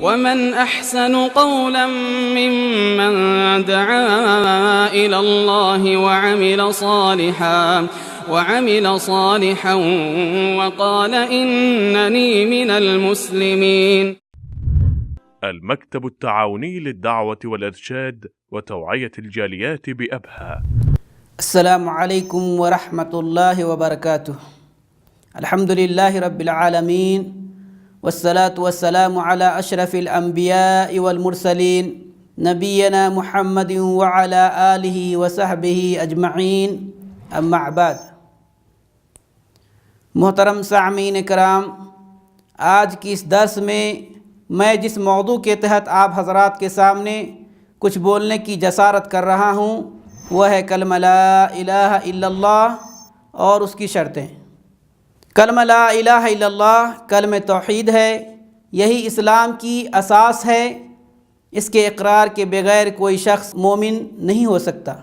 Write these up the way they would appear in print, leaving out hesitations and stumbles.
ومن أحسن قولا ممن دعا إلى الله وعمل صالحا وقال إنني من المسلمين. المكتب التعاوني للدعوة والإرشاد وتوعية الجاليات بأبها. السلام عليكم ورحمة الله وبركاته. الحمد لله رب العالمين والصلاة والسلام على أشرف الأنبياء والمرسلين نبينا محمد وعلى آله وصحبه أجمعين أما بعد. محترم سامعین کرام، آج کی اس درس میں میں جس موضوع کے تحت آپ حضرات کے سامنے کچھ بولنے کی جسارت کر رہا ہوں وہ ہے کلمہ لا الہ الا اللہ اور اس کی شرطیں۔ کلمہ لا الہ الا اللہ کلمہ توحید ہے، یہی اسلام کی اساس ہے۔ اس کے اقرار کے بغیر کوئی شخص مومن نہیں ہو سکتا،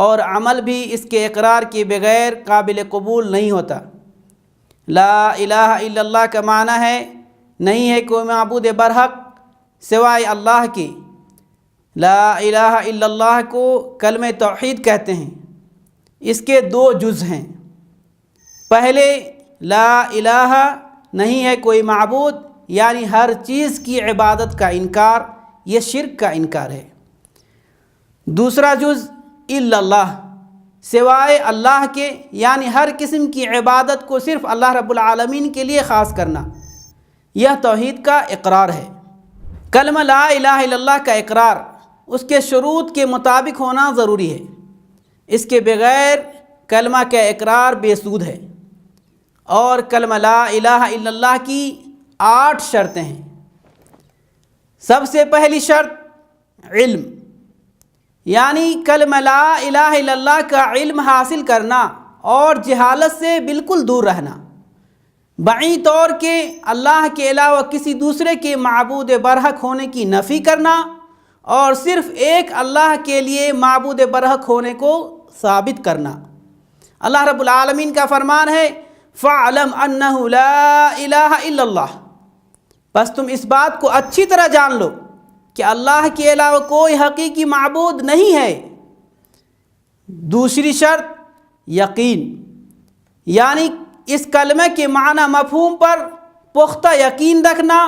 اور عمل بھی اس کے اقرار کے بغیر قابل قبول نہیں ہوتا۔ لا الہ الا اللہ کا معنی ہے نہیں ہے کوئی معبود برحق سوائے اللہ کے۔ لا الہ الا اللہ کو کلمہ توحید کہتے ہیں۔ اس کے دو جز ہیں۔ پہلے لا الہ نہیں ہے کوئی معبود، یعنی ہر چیز کی عبادت کا انکار، یہ شرک کا انکار ہے۔ دوسرا جز الا اللہ، سوائے اللہ کے، یعنی ہر قسم کی عبادت کو صرف اللہ رب العالمین کے لیے خاص کرنا، یہ توحید کا اقرار ہے۔ کلمہ لا الہ الا اللہ کا اقرار اس کے شروط کے مطابق ہونا ضروری ہے۔ اس کے بغیر کلمہ کا اقرار بے سود ہے۔ اور کلمہ لا الہ الا اللہ کی 8 شرطیں ہیں۔ سب سے پہلی شرط علم، یعنی کلمہ لا الہ الا اللہ کا علم حاصل کرنا اور جہالت سے بالکل دور رہنا، بعید طور کے اللہ کے علاوہ کسی دوسرے کے معبود برحق ہونے کی نفی کرنا، اور صرف ایک اللہ کے لیے معبود برحق ہونے کو ثابت کرنا۔ اللہ رب العالمین کا فرمان ہے فَاعْلَمْ أَنَّهُ لَا إِلَهَ إِلَّا اللَّهُ، بس تم اس بات کو اچھی طرح جان لو کہ اللہ کے علاوہ کوئی حقیقی معبود نہیں ہے۔ دوسری شرط یقین، یعنی اس کلمہ کے معنی مفہوم پر پختہ یقین رکھنا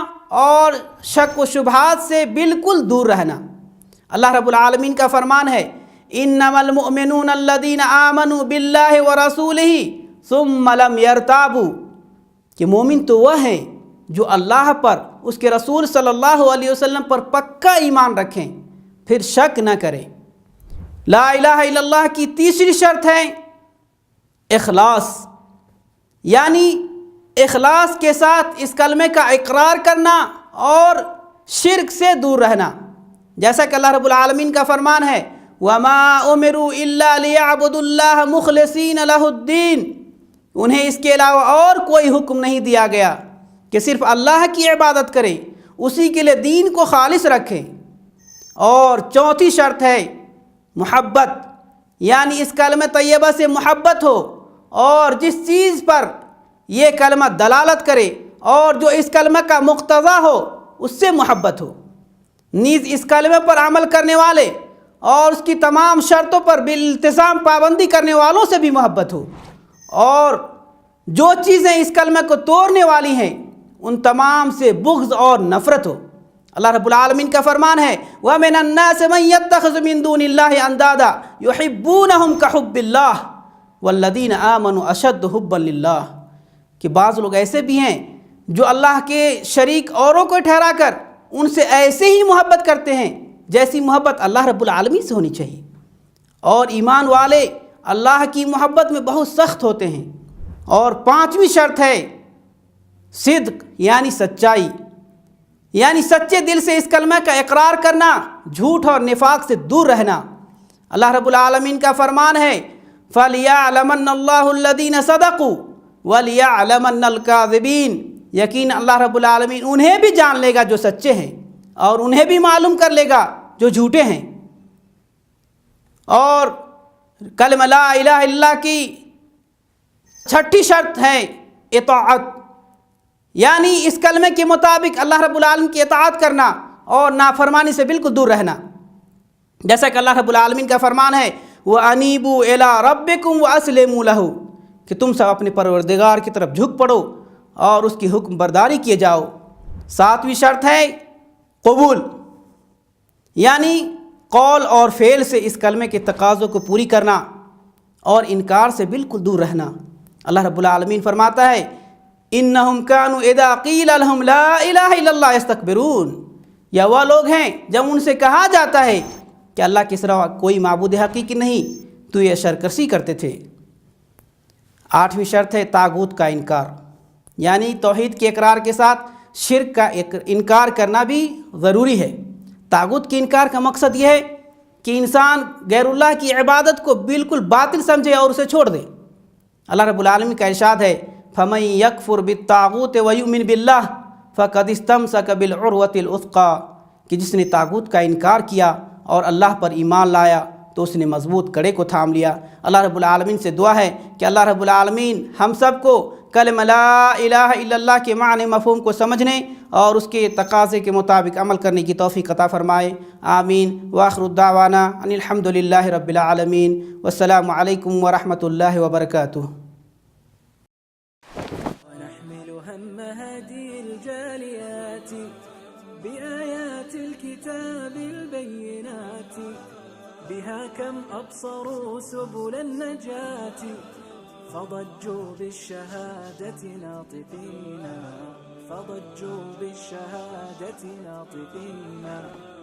اور شک و شبہات سے بالکل دور رہنا۔ اللہ رب العالمین کا فرمان ہے انما المؤمنون الذین آمنوا باللہ ورسولہ ثم لم یرتابوا، کہ مومن تو وہ ہیں جو اللہ پر، اس کے رسول صلی اللہ علیہ وسلم پر پکا ایمان رکھیں، پھر شک نہ کریں۔ لا الہ الا اللہ کی تیسری شرط ہے اخلاص، یعنی اخلاص کے ساتھ اس کلمے کا اقرار کرنا اور شرک سے دور رہنا، جیسا کہ اللہ رب العالمین کا فرمان ہے وَمَا أُمِرُوا إِلَّا لِيَعْبُدُوا اللَّهَ مُخْلِصِينَ لَهُ الدِّينَ، انہیں اس کے علاوہ اور کوئی حکم نہیں دیا گیا کہ صرف اللہ کی عبادت کریں، اسی کے لیے دین کو خالص رکھیں۔ اور چوتھی شرط ہے محبت، یعنی اس کلمہ طیبہ سے محبت ہو، اور جس چیز پر یہ کلمہ دلالت کرے اور جو اس کلمہ کا مقتضا ہو اس سے محبت ہو، نیز اس کلمہ پر عمل کرنے والے اور اس کی تمام شرطوں پر بالالتزام پابندی کرنے والوں سے بھی محبت ہو، اور جو چیزیں اس کلمہ کو توڑنے والی ہیں ان تمام سے بغض اور نفرت ہو۔ اللہ رب العالمین کا فرمان ہے وَمِنَ النَّاسِ مَن يَتَّخِذُ مِن دُونِ اللَّهِ أَندَادًا يُحِبُّونَهُمْ كَحُبِّ اللَّهِ وَالَّذِينَ آمَنُوا أَشَدُّ حُبًّا لِلَّهِ، کہ بعض لوگ ایسے بھی ہیں جو اللہ کے شریک اوروں کو ٹھہرا کر ان سے ایسے ہی محبت کرتے ہیں جیسی محبت اللہ رب العالمین سے ہونی چاہیے، اور ایمان والے اللہ کی محبت میں بہت سخت ہوتے ہیں۔ اور 5ویں شرط ہے صدق، یعنی سچائی، یعنی سچے دل سے اس کلمہ کا اقرار کرنا، جھوٹ اور نفاق سے دور رہنا۔ اللہ رب العالمین کا فرمان ہے فَلْيَعْلَمَنَّ اللَّهُ الَّذِينَ صَدَقُوا وَلْيَعْلَمَنَّ الْكَاذِبِينَ، یقین اللہ رب العالمین انہیں بھی جان لے گا جو سچے ہیں، اور انہیں بھی معلوم کر لے گا جو جھوٹے ہیں۔ اور کلمہ لا الہ الا اللہ کی 6ٹھی شرط ہے اطاعت، یعنی اس کلمے کے مطابق اللہ رب العالمین کی اطاعت کرنا اور نافرمانی سے بالکل دور رہنا، جیسا کہ اللہ رب العالمین کا فرمان ہے وَأَنِيبُوا إِلَىٰ رَبِّكُمْ وَأَسْلِمُوا لَهُ، کہ تم سب اپنے پروردگار کی طرف جھک پڑو اور اس کی حکم برداری کیے جاؤ۔ 7ویں شرط ہے قبول، یعنی قول اور فعل سے اس کلمے کے تقاضوں کو پوری کرنا اور انکار سے بالکل دور رہنا۔ اللہ رب العالمین فرماتا ہے اِنَّهُمْ كَانُوا إِذَا قِيلَ لَهُمْ لَا إِلَهَ إِلَّا اللَّهُ يَسْتَكْبِرُونَ، یا وہ لوگ ہیں جب ان سے کہا جاتا ہے کہ اللہ کے سوا کوئی معبود حقیقی نہیں تو یہ سرکشی کرتے تھے۔ 8ویں شرط ہے طاغوت کا انکار، یعنی توحید کے اقرار کے ساتھ شرک کا انکار کرنا بھی ضروری ہے۔ طاغوت کے انکار کا مقصد یہ ہے کہ انسان غیر اللہ کی عبادت کو بالکل باطل سمجھے اور اسے چھوڑ دے۔ اللہ رب العالمین کا ارشاد ہے فَمَن يَكْفُرْ بِالطَّاغُوتِ وَيُؤْمِنْ بِاللَّهِ فَقَدِ اسْتَمْسَكَ بِالْعُرْوَةِ الْوُثْقَىٰ، کہ جس نے طاغوت کا انکار کیا اور اللہ پر ایمان لایا تو اس نے مضبوط کڑے کو تھام لیا۔ اللہ رب العالمین سے دعا ہے کہ اللہ رب العالمین ہم سب کو کلمہ لا الہ الا اللہ کے معنی مفہوم کو سمجھنے اور اس کے تقاضے کے مطابق عمل کرنے کی توفیق عطا فرمائے، آمین۔ وآخر الدعوانا ان الحمد للہ رب العالمین، والسلام علیکم ورحمۃ اللہ وبرکاتہ۔ ونحمل هم هذه الجاليات بآيات الكتاب البينات، بها كم أبصروا سبل النجاة، فضجوا بالشهادة ناطقين، فضجوا بالشهادة ناطقين.